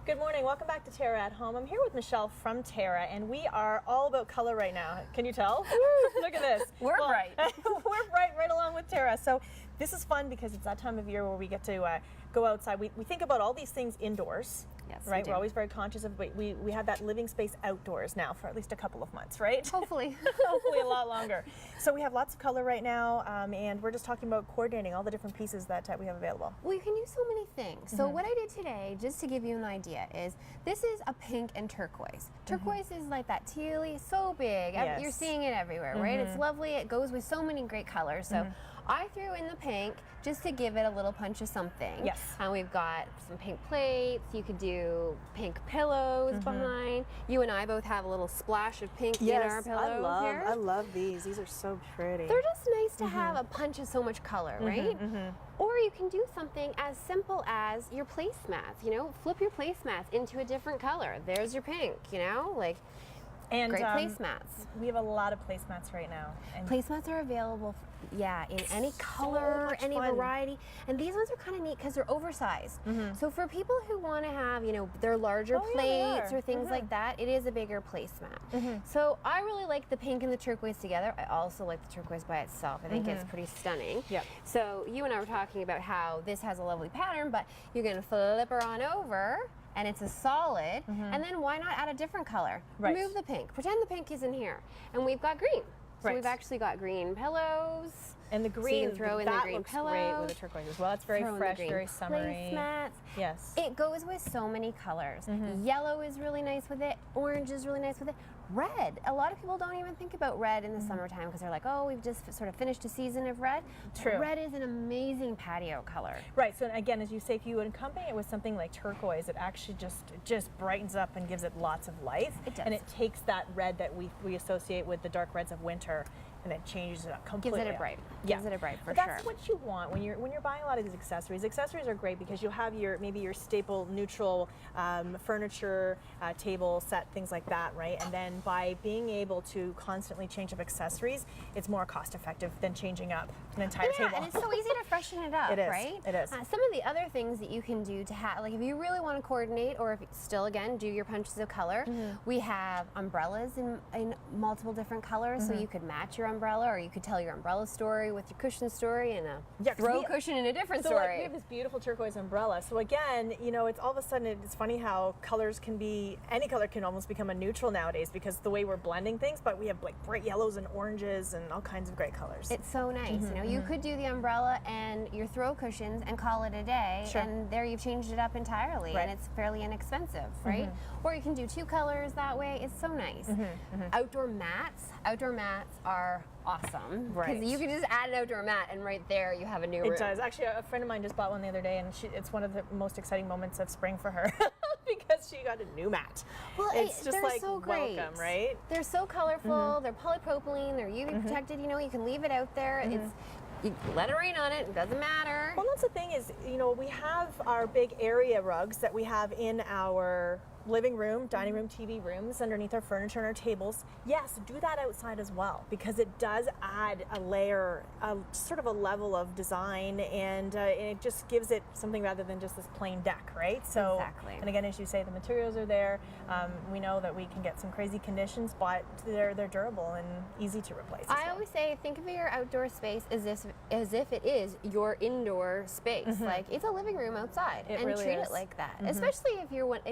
Good morning. Welcome back to TERRA at Home. I'm here with Michelle from TERRA, and we are all about color right now. Can you tell? Look at this. We're bright. We're bright right along with TERRA. So this is fun because it's that time of year where we get to go outside. We think about all these things indoors. Yes, right. We're always very conscious of. We have that living space outdoors now for at least a couple of months, right? Hopefully, hopefully a lot longer. So we have lots of color right now, and we're just talking about coordinating all the different pieces that we have available. Well, you can use so many things. So what I did today, just to give you an idea, is this is a pink and turquoise. Turquoise is like that tealy, so big. Yes. You're seeing it everywhere, right? It's lovely. It goes with so many great colors. So I threw in the pink just to give it a little punch of something. Yes. And we've got some pink plates. You could do pink pillows behind. You and I both have a little splash of pink in our pillows here. I love these. These are so pretty. They're just nice to have a punch of so much color, right? Or you can do something as simple as your placemats. You know, flip your placemats into a different color. There's your pink. You know, like. And great placemats. We have a lot of placemats right now. And placemats are available, in any color, any variety. And these ones are kind of neat because they're oversized. So for people who want to have, their larger plates or things like that, it is a bigger placemat. So I really like the pink and the turquoise together. I also like the turquoise by itself. I think it's pretty stunning. Yep. So you and I were talking about how this has a lovely pattern, but you're going to flip her on over. And it's a solid, and then why not add a different color? Right. Remove the pink. Pretend the pink is in here. And we've got green. So Right. we've actually got green pillows. And the green, so you can throw in the green looks pillows. great with the turquoise as well. It's very fresh, very summery. Placemats. Yes. It goes with so many colors. Yellow is really nice with it. Orange is really nice with it. Red. A lot of people don't even think about red in the summertime because they're like, oh, we've just sort of finished a season of red. True. Red is an amazing patio color. Right. So again, as you say, if you would accompany it with something like turquoise, it actually just brightens up and gives it lots of life. It does. And it takes that red that we associate with the dark reds of winter, and it changes it up completely. Gives it a bright. Yeah. Gives it a bright for but sure. That's what you want when you're buying a lot of these accessories. Accessories are great because you'll have maybe your staple neutral furniture, table set, things like that, right? And then by being able to constantly change up accessories, it's more cost effective than changing up an entire table. And it's so easy to freshen it up, It is, right? it is. Some of the other things that you can do to have, like if you really want to coordinate, or if you still, again, do your punches of color, we have umbrellas in multiple different colors, so you could match your umbrella, or you could tell your umbrella story with your cushion story, and a throw cushion in a different story. Like, we have this beautiful turquoise umbrella. So again, it's all of a sudden, it's funny how colors can be, any color can almost become a neutral nowadays because the way we're blending things, but we have like bright yellows and oranges and all kinds of great colors. It's so nice. You could do the umbrella and your throw cushions and call it a day, and there you've changed it up entirely, and it's fairly inexpensive, right? Or you can do two colors that way. It's so nice. Outdoor mats are awesome, right? Because you can just add an outdoor mat, and right there you have a new room. It does. Actually, a friend of mine just bought one the other day, and it's one of the most exciting moments of spring for her because she got a new mat. Well, it's just like so great. welcome, right? They're so colorful. They're polypropylene. They're UV protected. You can leave it out there. You let it rain on it. It doesn't matter. Well, that's the thing is, we have our big area rugs that we have in our living room, dining room, TV rooms, underneath our furniture and our tables. Yes, do that outside as well because it does add a layer, sort of a level of design, and it just gives it something rather than just this plain deck, right? So, exactly. And again, as you say, the materials are there. We know that we can get some crazy conditions, but they're durable and easy to replace. I always say, think of your outdoor space as if it is your indoor space. Like it's a living room outside, and really treat is. it like that. Especially if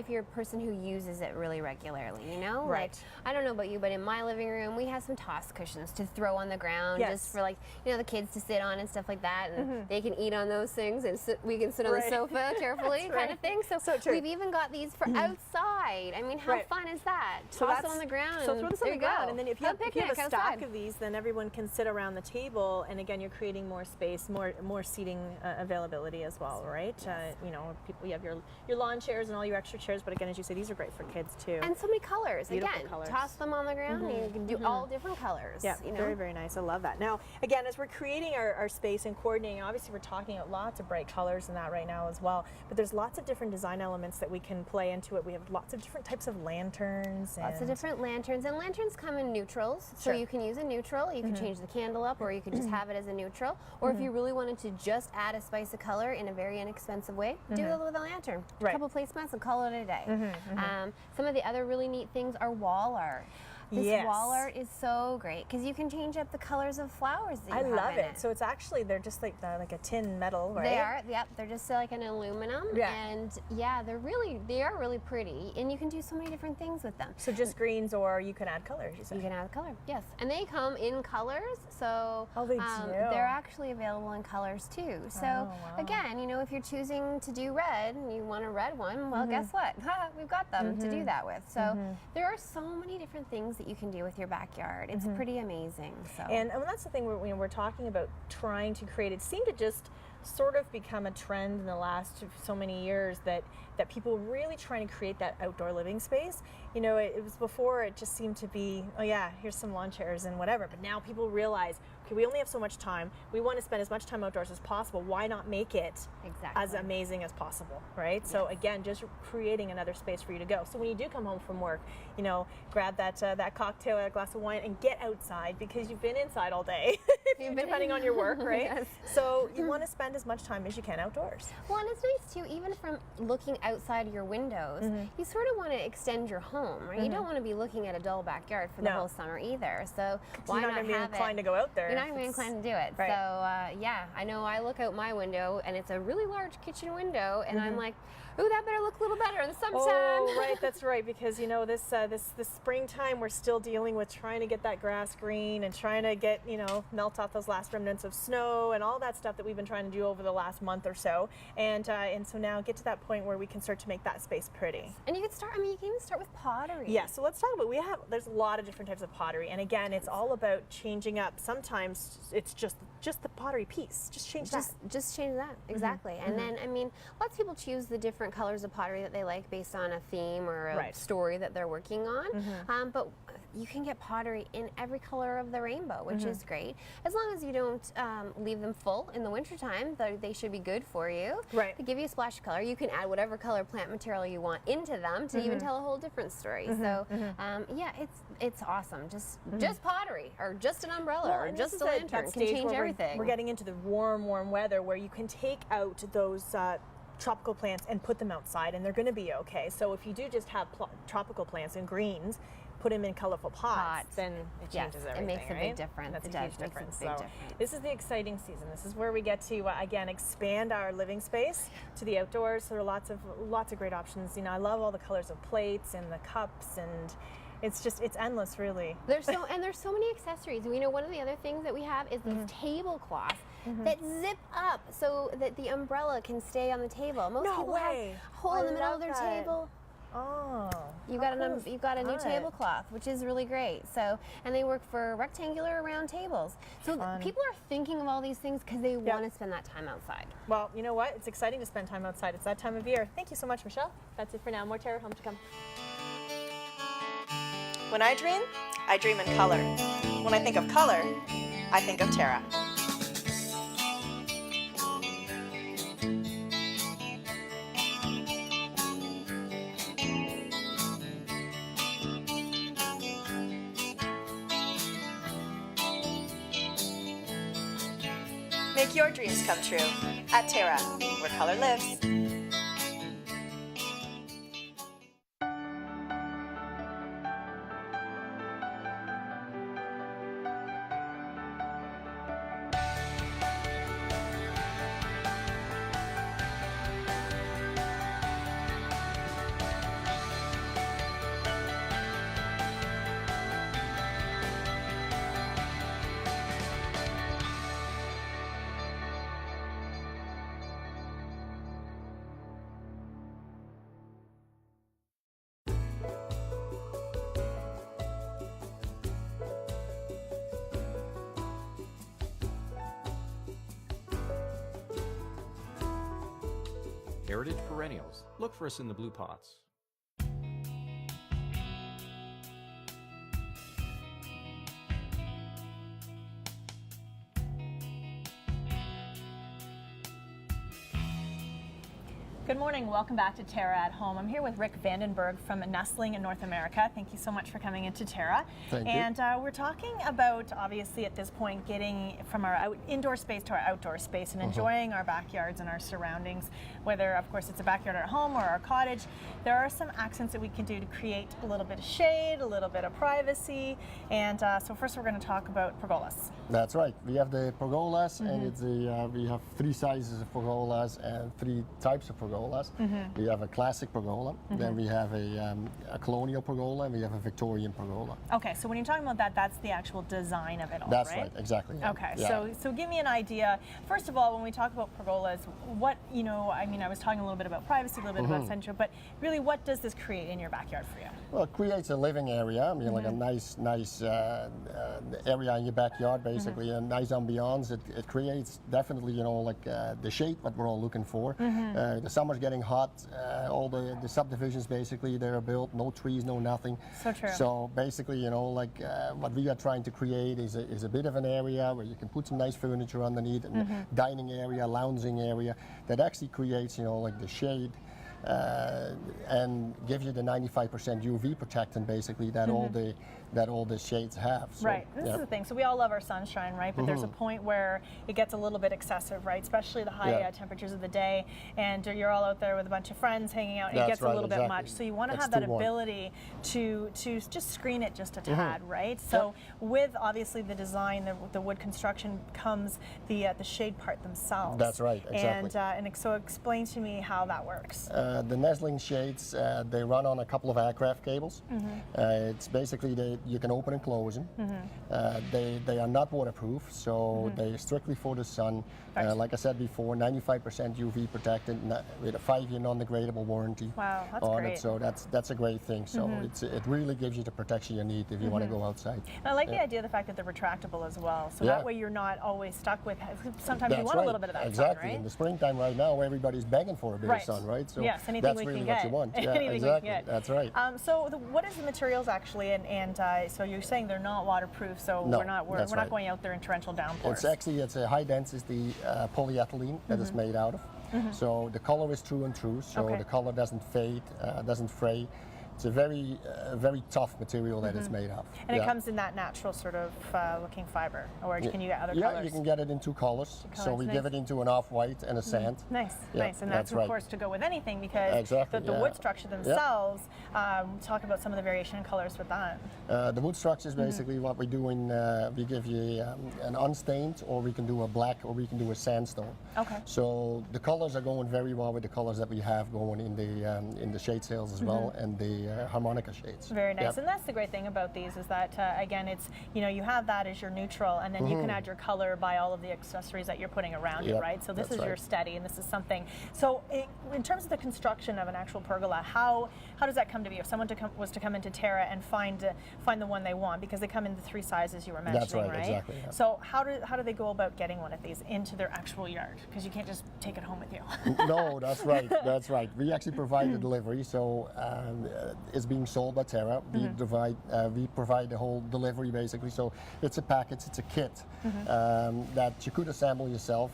you're a person who uses it really regularly, Right. Like, I don't know about you, but in my living room we have some toss cushions to throw on the ground, just for the kids to sit on and stuff like that, and they can eat on those things, and we can sit on the sofa carefully, kind of thing. So true. we've even got these for outside. I mean, how fun is that? So toss it on the ground. So throw this on the ground, and then if you have a stack outside of these, then everyone can sit around the table, and again, you're creating more space, more seating availability as well, right? Yes. You have your lawn chairs and all your extra chairs, but again, as you say, say these are great for kids too. And so many colors. Beautiful Again, colors. toss them on the ground and you can do all different colors. Yeah, you know? very, very nice. I love that. Now, again, as we're creating our space and coordinating, obviously we're talking about lots of bright colors and that right now as well, but there's lots of different design elements that we can play into it. We have lots of different types of lanterns. Lots of different lanterns, and lanterns come in neutrals, so you can use a neutral. You can change the candle up, or you could just have it as a neutral. Or if you really wanted to just add a spice of color in a very inexpensive way, do it with a lantern. A couple placemats and call it a day. Some of the other really neat things are wall art. This wall art is so great because you can change up the colors of flowers that you have love in it. So it's actually, they're just like a tin metal, right? They are, yep. They're just like an aluminum, and yeah, they are really pretty, and you can do so many different things with them. So just greens, or you can add colors, you said? You can add color, yes. And they come in colors, so they're actually available in colors too. So again, you know, if you're choosing to do red and you want a red one, well, guess what? We've got them to do that with. So there are so many different things that you can do with your backyard. It's pretty amazing. So. And that's the thing we're talking about, trying to create. It seemed to just sort of become a trend in the last so many years that people really trying to create that outdoor living space. You know, it was before, it just seemed to be, oh yeah, here's some lawn chairs and whatever. But now people realize, okay, we only have so much time. We want to spend as much time outdoors as possible. Why not make it as amazing as possible, right? So again, just creating another space for you to go. So when you do come home from work, you know, grab that cocktail, a glass of wine, and get outside, because you've been inside all day, depending on your work, right? So you want to spend as much time as you can outdoors. Well, and it's nice too, even from looking outside your windows, you sort of want to extend your home, right? You don't want to be looking at a dull backyard for the whole summer either. So why not have be inclined to go out there? You're not even inclined to do it. Right. So yeah, I know I look out my window and it's a really large kitchen window, and I'm like, ooh, that better look a little better in the summertime. Oh, right, that's right, because you know this springtime we're still dealing with trying to get that grass green and trying to get, you know, melt off those last remnants of snow and all that stuff that we've been trying to do over the last month or so, and so now get to that point where we can start to make that space pretty. And you can start. I mean, you can even start with pottery. Yeah, so let's talk about, there's a lot of different types of pottery, and again, it's all about changing up. Sometimes it's just the pottery piece. Just change that. Just change that, exactly. And then, I mean, lots of people choose the different colors of pottery that they like based on a theme or a story that they're working on. But you can get pottery in every color of the rainbow, which is great. As long as you don't leave them full in the wintertime, they should be good for you. Right. They give you a splash of color. You can add whatever color plant material you want into them to even tell a whole different story. So yeah, it's awesome. Just pottery, or just an umbrella, or just a lantern can change everything. We're getting into the warm weather where you can take out those tropical plants and put them outside, and they're going to be okay. So if you do just have tropical plants and greens, put them in colorful pots, then it changes everything. It makes a right? big difference. That's it a does. huge Makes difference. a big So difference. this is the exciting season. This is where we get to again expand our living space to the outdoors. So there are lots of great options. You know, I love all the colors of plates and the cups, and it's endless, really. There's so many accessories. You know, one of the other things that we have is these tablecloths that zip up so that the umbrella can stay on the table. Most people have a hole in the middle of their table. Oh, you've got a new tablecloth, which is really great. So, and they work for rectangular or round tables. So people are thinking of all these things because they want to spend that time outside. Well, you know what? It's exciting to spend time outside. It's that time of year. Thank you so much, Michelle. That's it for now. More Terra Home to come. When I dream in color. When I think of color, I think of Terra. Make your dreams come true at TERRA, where color lives. Heritage perennials. Look for us in the blue pots. Good morning. Welcome back to TERRA at Home. I'm here with Rick Vandenberg from Nestling in North America. Thank you so much for coming into TERRA. Thank you. And we're talking about, obviously, at this point, getting from our indoor space to our outdoor space and enjoying our backyards and our surroundings, whether, of course, it's a backyard at home or our cottage. There are some accents that we can do to create a little bit of shade, a little bit of privacy. And so first we're going to talk about pergolas. That's right. We have the pergolas, and it's we have 3 sizes of pergolas and 3 types of pergolas. We have a classic pergola, then we have a colonial pergola, and we have a Victorian pergola. Okay, so when you're talking about that, that's the actual design of it all, That's right? right, exactly. Yeah. Okay, Yeah. so give me an idea. First of all, when we talk about pergolas, what, I mean, I was talking a little bit about privacy, a little bit about central, but really what does this create in your backyard for you? Well, it creates a living area. I mean, like a nice area in your backyard, basically, a nice ambiance. It creates definitely, like the shade that we're all looking for. The summer's getting hot. All the subdivisions, basically, they're built. No trees, no nothing. So true. So basically, what we are trying to create is a bit of an area where you can put some nice furniture underneath, and dining area, lounging area that actually creates, like the shade. And give you the 95% UV protectant, basically, that all the shades have. So, right. This is the thing. So we all love our sunshine, right? But there's a point where it gets a little bit excessive, right? Especially the high temperatures of the day, and you're all out there with a bunch of friends hanging out. That's it gets right, a little bit much. So you want to have that ability to just screen it just a tad, right? So with obviously the design, the wood construction comes the shade part themselves. That's right. Exactly. And so explain to me how that works. The Nestling shades, they run on a couple of aircraft cables. It's basically you can open and close them. They are not waterproof, so they're strictly for the sun. Like I said before, 95% UV protected with a 5-year non-degradable warranty. Wow, that's on great. it. So that's a great thing. So it really gives you the protection you need if you want to go outside. And I like the idea of the fact that they're retractable as well. So that way you're not always stuck with. Sometimes you want a little bit of that sun, right? In the springtime right now, everybody's begging for a bit of sun, right? So yes, anything that's we really can what get. you want. Yeah, Anything exactly. we can get. That's right. So what is the materials actually? And so you're saying they're not waterproof. So No, we're not going out there in torrential downpours. It's a high density polyethylene that is made out of. So the color is true and true. So the color doesn't fade, doesn't fray. It's a very tough material that it's made of. And it comes in that natural sort of looking fiber, or can you get other colors? Yeah, you can get it in 2 colors. So we give it into an off-white and a sand. Nice, Yeah, nice. And that's of course to go with anything, because the wood structure themselves, talk about some of the variation in colors with that. The wood structure is basically what we do we give you an unstained, or we can do a black, or we can do a sandstone. Okay. So the colors are going very well with the colors that we have going in the shade sails as well, and the harmonica shades. Very nice. And that's the great thing about these, is that again, it's you have that as your neutral, and then you can add your color by all of the accessories that you're putting around it, right? So this is your steady, and this is something. So in terms of the construction of an actual pergola, how does that come to be? If someone was to come into TERRA and find the one they want, because they come in the 3 sizes you were mentioning, right? Exactly. Yeah. So how do they go about getting one of these into their actual yard? Because you can't just take it home with you. No, that's right. That's right. We actually provide the delivery, so it's being sold by TERRA. We provide the whole delivery, basically. So it's a package, it's a kit that you could assemble yourself.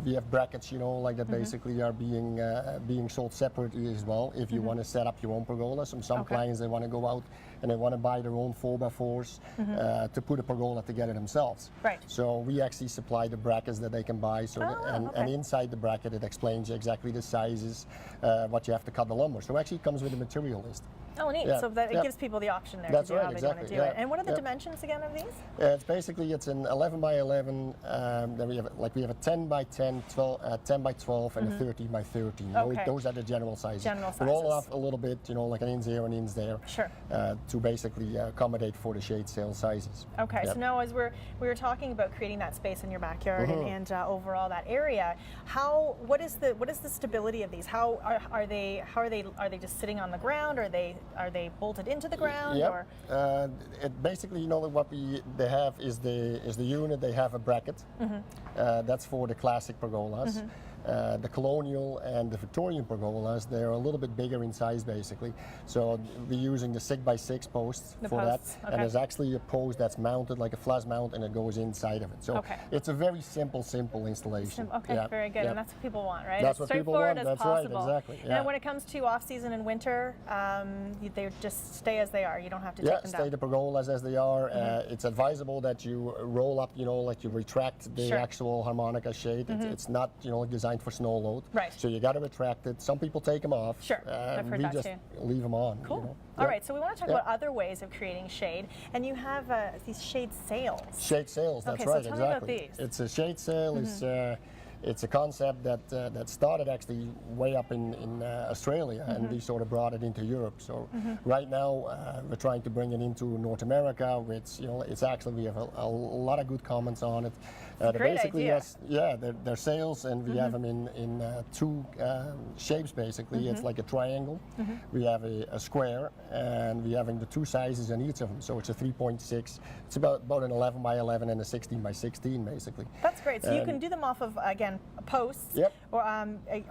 We have brackets, like that basically are being sold separately as well. If you want to set up your own pergola, some clients, they want to go out and they want to buy their own 4x4s to put a pergola together themselves. Right. So we actually supply the brackets that they can buy. So and inside the bracket it explains exactly the sizes, what you have to cut the lumber. So actually it comes with a material list. Oh, neat. Yeah. So that it gives people the option there That's to do how right, they want to do it. And what are the dimensions again of these? It's basically an 11 by 11. Then we have a 10 by 10, 10 by 12, and a 13 by 13. Okay. Those are the general sizes. General sizes. They're all off a little bit, like an inch here and inch there. Sure. To basically accommodate for the shade sail sizes. Okay. So now, as we were talking about creating that space in your backyard and overall that area, what is the stability of these? How are they just sitting on the ground? Are they bolted into the ground? Yeah. Or? It basically, what they have is the unit. They have a bracket. That's for the classic pergolas. The colonial and the Victorian pergolas, they're a little bit bigger in size basically. So we're using the 6x6 posts for posts. that. Okay. And there's actually a post that's mounted like a flush mount and it goes inside of it. So it's a very simple installation. Very good. And that's what people want, right? That's as what people want. straightforward as That's possible. right, exactly. Yeah. And when it comes to off-season and winter, they just stay as they are. You don't have to take them down. Stay the pergolas as they are. It's advisable that you roll up, like you retract the actual harmonica shade. It's not, designed for snow load. Right. So you got to retract it. Some people take them off. Sure, I've heard we that just too. leave them on. Cool. All right, so we want to talk about other ways of creating shade, and you have these shade sails. Shade sails, that's so right, tell exactly. me about these. It's a shade sail. It's a concept that started actually way up in Australia, and we sort of brought it into Europe. So right now we're trying to bring it into North America, which it's actually we have a lot of good comments on it. They're basically they're sails, and we have them in two shapes basically. It's like a triangle. We have a square, and we having the two sizes on each of them. So it's a 3.6. It's about an 11 by 11 and a 16 by 16 basically. That's great. So you can do them off of posts. Yep.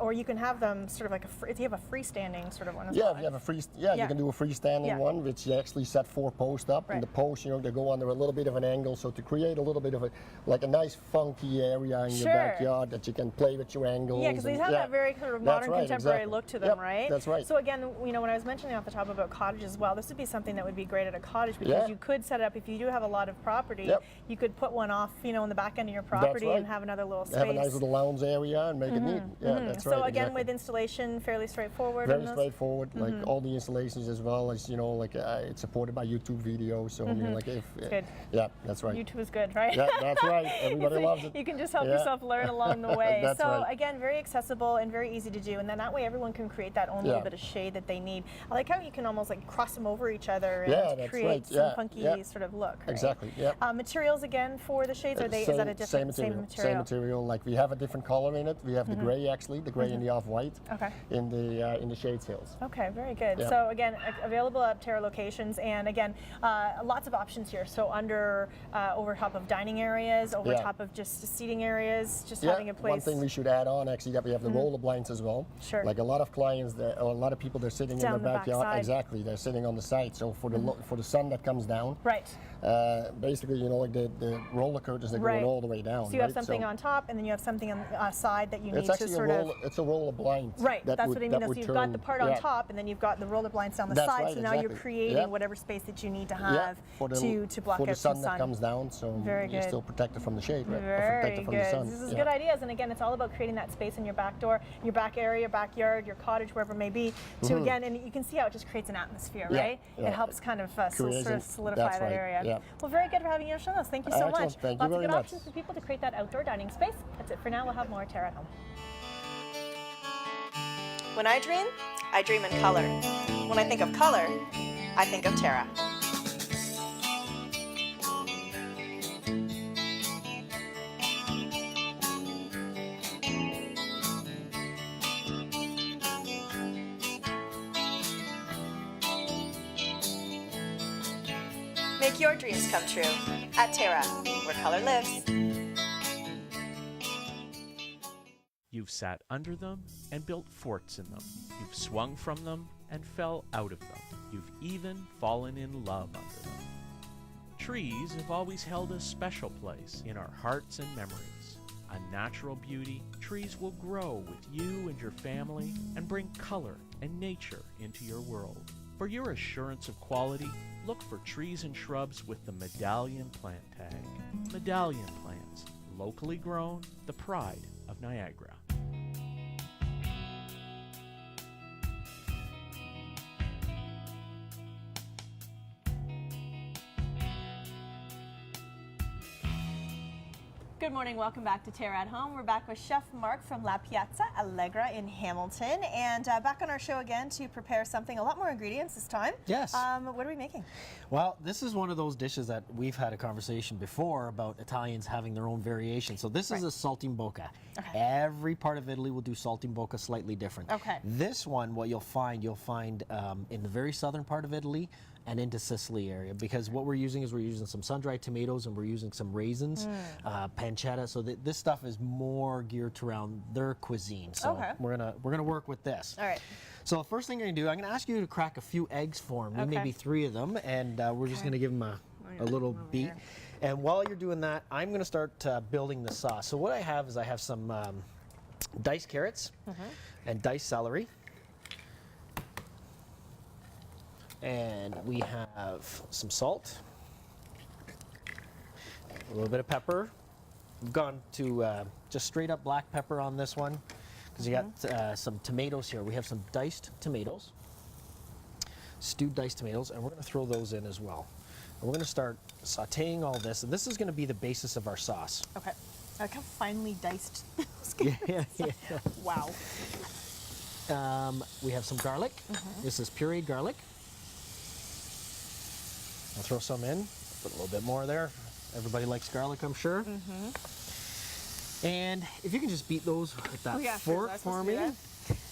Or you can have them sort of like if you have a freestanding sort of one as well. Yeah, if you have you can do a freestanding one, which you actually set 4 posts up, and the posts, they go under a little bit of an angle, so to create a little bit of a nice funky area in your backyard that you can play with your angles. Yeah, because these have that very sort of modern contemporary look to them, right? That's right. So again, when I was mentioning off the top about cottages as well, this would be something that would be great at a cottage because you could set it up if you do have a lot of property. You could put one off, in the back end of your property and have another little space. Have a nice little lounge area and make it neat. Yeah, that's right. So again, with installation, fairly straightforward. Very straightforward. Like all the installations as well as it's supported by YouTube videos. So I mean, like if good. Yeah, that's right. YouTube is good, right? Yeah, that's right. Everybody loves it. You can just help yourself learn along the way. That's so right. again, very accessible and very easy to do, and then that way everyone can create that own little bit of shade that they need. I like how you can almost like cross them over each other and create some funky sort of look. Right? Exactly. Yeah. Materials again for the shades, is that a different same material? Like we have a different color in it. We have the gray actually, the gray and the off-white. Okay. In the shade sails. Okay, very good. Yeah. So again, available at TERRA locations, and again, lots of options here. So under over top of dining areas, over top of just seating areas, just having a place. One thing we should add on actually that we have the roller blinds as well. Sure. Like a lot of clients, a lot of people, they're sitting in their backyard. Exactly, they're sitting on the side. So for the sun that comes down. Right. Basically, like the roller curtains that go all the way down. So you have something on top, and then you have something on the side that you need to sort of. It's a roller blind. Right. That's what I mean. So you've got the part on top, and then you've got the roller blinds down the side. Right, so now you're creating whatever space that you need to have to block out the sun. Some sun that comes down. So you're still protected from the shade, right? Very from good. the sun. This is good ideas, and again, it's all about creating that space in your back door, your back area, backyard, your cottage, wherever it may be. To again, and you can see how it just creates an atmosphere, right? Yeah. It helps kind of sort of solidify that area. Yeah. Well, very good for having you on us. Thank you so much. Thank Lots you of very good much. options for people to create that outdoor dining space. That's it for now. We'll have more TERRA at home. When I dream in color. When I think of color, I think of TERRA. Make your dreams come true at TERRA, where color lives. You've sat under them and built forts in them. You've swung from them and fell out of them. You've even fallen in love under them. Trees have always held a special place in our hearts and memories. A natural beauty, trees will grow with you and your family and bring color and nature into your world. For your assurance of quality, look for trees and shrubs with the Medallion plant tag. Medallion plants, locally grown, the pride of Niagara. Good morning, welcome back to TERRA at Home. We're back with Chef Mark from La Piazza Allegra in Hamilton, and back on our show again to prepare something, a lot more ingredients this time. Yes. What are we making? Well, this is one of those dishes that we've had a conversation before about Italians having their own variation. So this is a saltimbocca. Okay. Every part of Italy will do saltimbocca slightly different. Okay. This one, what you'll find in the very southern part of Italy, and into Sicily area, because what we're using some sun-dried tomatoes, and we're using some raisins, pancetta. So this stuff is more geared around their cuisine. So we're gonna work with this. All right. So the first thing you're gonna do, I'm gonna ask you to crack a few eggs for me, maybe 3 of them, and we're just gonna give them a little beat. And while you're doing that, I'm gonna start building the sauce. So what I have is some diced carrots and diced celery. And we have some salt, a little bit of pepper. We've gone to just straight up black pepper on this one because you got some tomatoes here. We have some diced tomatoes, stewed diced tomatoes, and we're going to throw those in as well. And we're going to start sauteing all this, and this is going to be the basis of our sauce. Okay. I like how finely diced. Yeah. Wow. We have some garlic. This is pureed garlic. I'll throw some in, put a little bit more there. Everybody likes garlic, I'm sure. And if you can just beat those with that fork for me.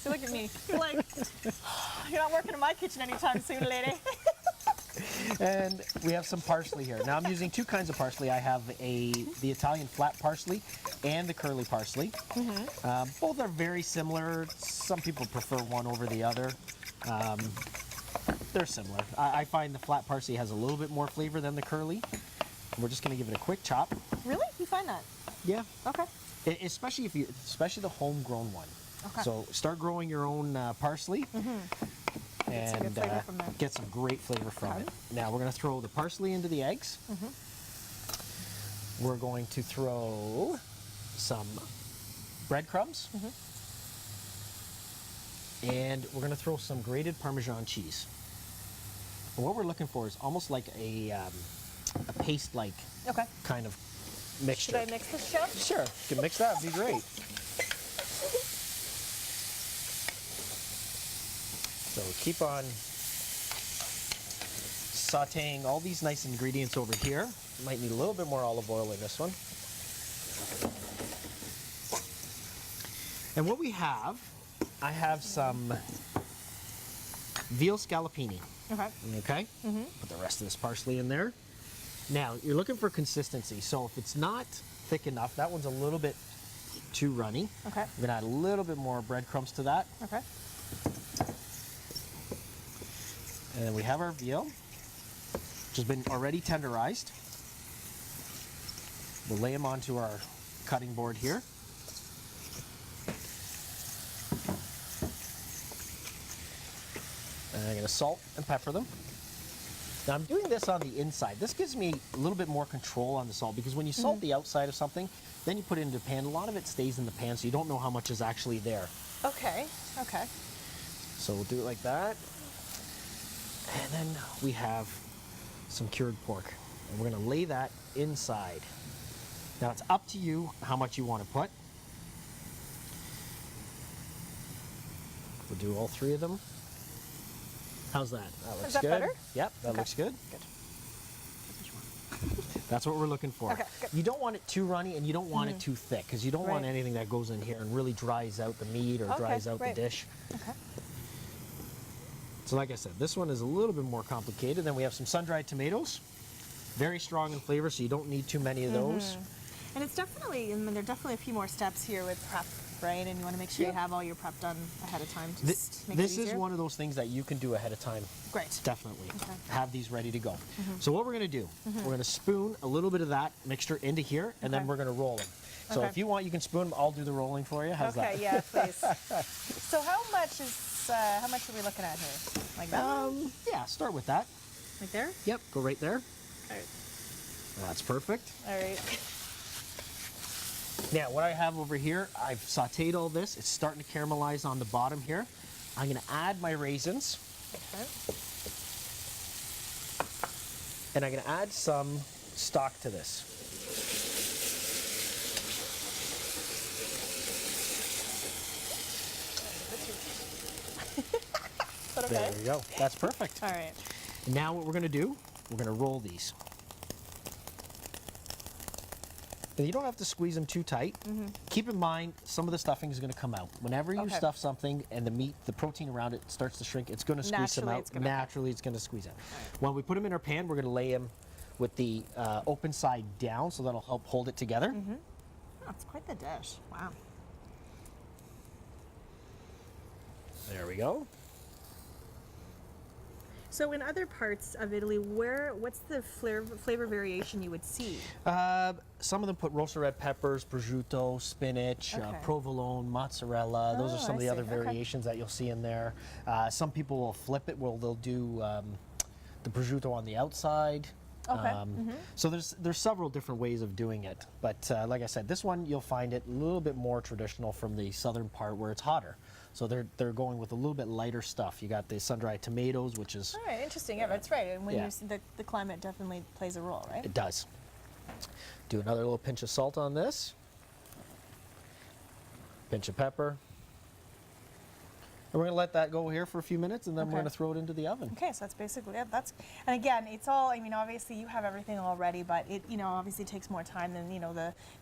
So look at me. Like, you're not working in my kitchen anytime soon, lady. And we have some parsley here. Now I'm using 2 kinds of parsley. I have the Italian flat parsley and the curly parsley. Both are very similar. Some people prefer one over the other. They're similar. I find the flat parsley has a little bit more flavor than the curly. We're just going to give it a quick chop. Really? You find that? Yeah. Okay. Especially the homegrown one. Okay. So start growing your own parsley. And get some great flavor from it. Now we're going to throw the parsley into the eggs. We're going to throw some breadcrumbs. And we're going to throw some grated Parmesan cheese. And what we're looking for is almost like a paste-like kind of mixture. Should I mix this, Chef? Sure, you can mix that, it'd be great. So keep on sauteing all these nice ingredients over here. You might need a little bit more olive oil in this one. And what we have, I have some veal scallopini. Okay? Put the rest of this parsley in there. Now, you're looking for consistency, so if it's not thick enough, that one's a little bit too runny. Okay. I'm gonna add a little bit more breadcrumbs to that. Okay. And then we have our veal, which has been already tenderized. We'll lay them onto our cutting board here. And I'm going to salt and pepper them. Now I'm doing this on the inside. This gives me a little bit more control on the salt, because when you salt the outside of something, then you put it into the pan, a lot of it stays in the pan, so you don't know how much is actually there. Okay. Okay. So we'll do it like that. And then we have some cured pork, and we're going to lay that inside. Now it's up to you how much you want to put. We'll do all 3 of them. How's that? That looks Is that good. better? Yep, that looks good. Good. That's what we're looking for. Okay, good. You don't want it too runny, and you don't want it too thick, because you don't want anything that goes in here and really dries out the meat or dries out the dish. Okay. So like I said, this one is a little bit more complicated. Then we have some sun-dried tomatoes. Very strong in flavor, so you don't need too many of those. And it's definitely, I mean, there are definitely a few more steps here with prep, right? And you want to make sure you have all your prep done ahead of time to just make it This easier. is one of those things that you can do ahead of time. Great. Definitely. Have these ready to go. So what we're going to do, we're going to spoon a little bit of that mixture into here, and then we're going to roll them. So if you want, you can spoon them. I'll do the rolling for you. How's that? Okay, yeah, please. So how much are we looking at here? Like that? Yeah, start with that. Like there? Yep, go right there. All right. That's perfect. All right. Now, what I have over here, I've sauteed all this. It's starting to caramelize on the bottom here. I'm going to add my raisins. Okay. And I'm going to add some stock to this. But okay. There we go. That's perfect. All right. Now what we're going to do, we're going to roll these. And you don't have to squeeze them too tight. Keep in mind, some of the stuffing is going to come out. Whenever you stuff something and the meat, the protein around it starts to shrink, it's going to squeeze them out. Naturally, it's going to squeeze out. When we put them in our pan, we're going to lay them with the open side down, so that'll help hold it together. That's quite the dish. Wow. There we go. So in other parts of Italy, what's the flavor variation you would see? Some of them put roasted red peppers, prosciutto, spinach, provolone, mozzarella. Those are some of the other variations that you'll see in there. Some people will flip it, where they'll do the prosciutto on the outside. So there's several different ways of doing it. But like I said, this one you'll find it a little bit more traditional from the southern part where it's hotter. So they're going with a little bit lighter stuff. You got the sun-dried tomatoes, which is... All right, interesting. Yeah, that's right. And when you see the climate definitely plays a role, right? It does. Do another little pinch of salt on this. Pinch of pepper. And we're going to let that go here for a few minutes, and then we're going to throw it into the oven. Okay, so that's basically it. And again, it's all, I mean, obviously you have everything already, but it, obviously takes more time than,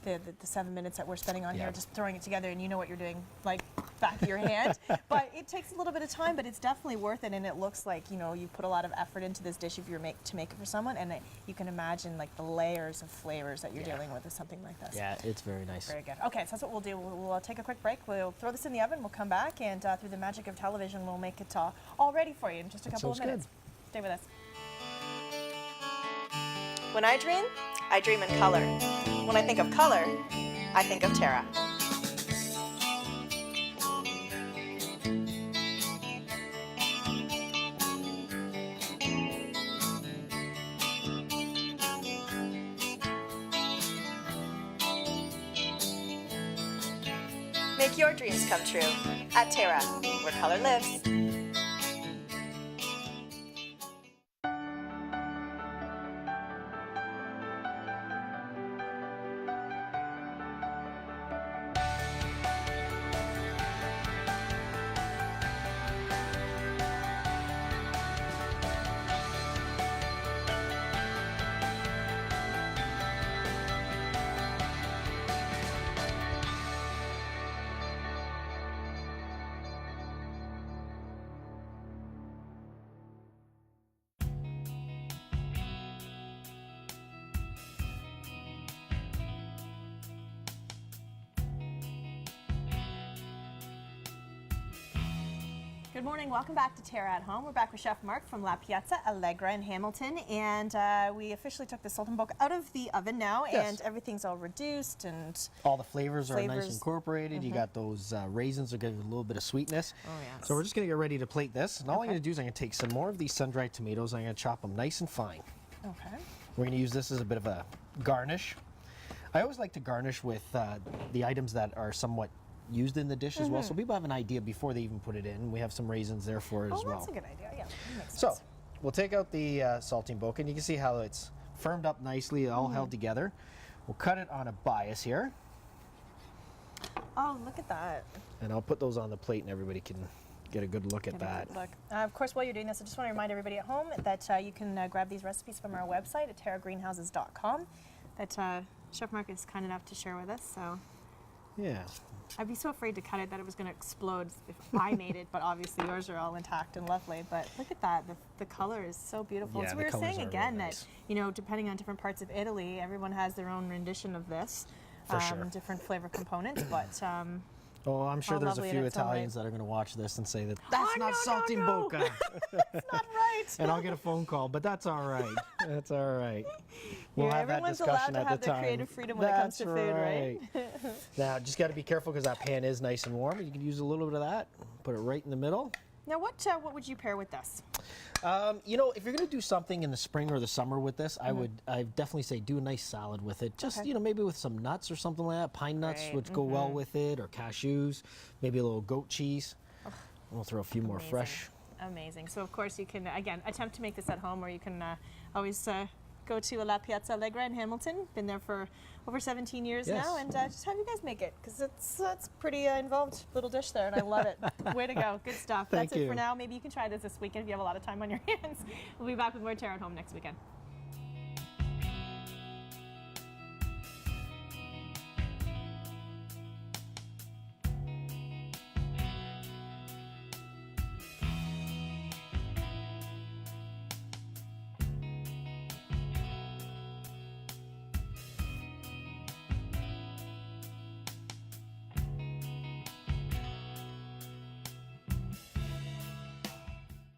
the 7 minutes that we're spending on here, just throwing it together, and you know what you're doing, like, back of your hand. But it takes a little bit of time, but it's definitely worth it, and it looks like, you put a lot of effort into this dish if you're to make it for someone, and you can imagine, like, the layers of flavors that you're dealing with something like this. Yeah, it's very nice. Very good. Okay, so that's what we'll do. We'll take a quick break. We'll throw this in the oven. We'll come back, and through the magic of television, we'll make it all ready for you in just a couple of minutes. Stay with us. When I dream in color. When I think of color, I think of TERRA. Make your dreams come true at TERRA, where color lives. Good morning, welcome back to TERRA at Home. We're back with Chef Mark from La Piazza Allegra in Hamilton, and we officially took the Saltimbocca out of the oven now, and everything's all reduced, and all the flavors are nice and incorporated. You got those raisins that give a little bit of sweetness. Oh, yes. So we're just going to get ready to plate this, and all I'm going to do is I'm going to take some more of these sun-dried tomatoes, and I'm going to chop them nice and fine. Okay. We're going to use this as a bit of a garnish. I always like to garnish with the items that are somewhat used in the dish as well, so people have an idea before they even put it in. We have some raisins there for it as well. Oh, that's a good idea, yeah, that makes sense. So, we'll take out the saltimbocca, and you can see how it's firmed up nicely, all held together. We'll cut it on a bias here. Oh, look at that. And I'll put those on the plate, and everybody can get a good look at that. Look. Of course, while you're doing this, I just want to remind everybody at home that you can grab these recipes from our website at terragreenhouses.com that Chef Mark is kind enough to share with us, so... Yeah. I'd be so afraid to cut it that it was going to explode if I made it, but obviously yours are all intact and lovely. But look at that, the color is so beautiful. Yeah, so we were saying again really that, depending on different parts of Italy, everyone has their own rendition of this. For sure. Different flavor components, but... oh, I'm sure there's a few Italians that are going to watch this and say that that's not saltimbocca. No. That's not right. And I'll get a phone call, but that's all right. That's all right. We'll have that everyone's discussion allowed to at have the their time. creative freedom when it comes to food, right? Now, just got to be careful because that pan is nice and warm. You can use a little bit of that. Put it right in the middle. Now, what would you pair with this? If you're going to do something in the spring or the summer with this, I'd definitely say do a nice salad with it. Just, maybe with some nuts or something like that. Pine nuts would go well with it, or cashews, maybe a little goat cheese. We'll throw a few more fresh. Amazing. So, of course, you can, again, attempt to make this at home, or you can always go to La Piazza Allegra in Hamilton. Been there for over 17 years now, and just have you guys make it, because it's a pretty involved little dish there, and I love it. Way to go. Good stuff. That's it for now. Maybe you can try this weekend if you have a lot of time on your hands. We'll be back with more TERRA at Home next weekend.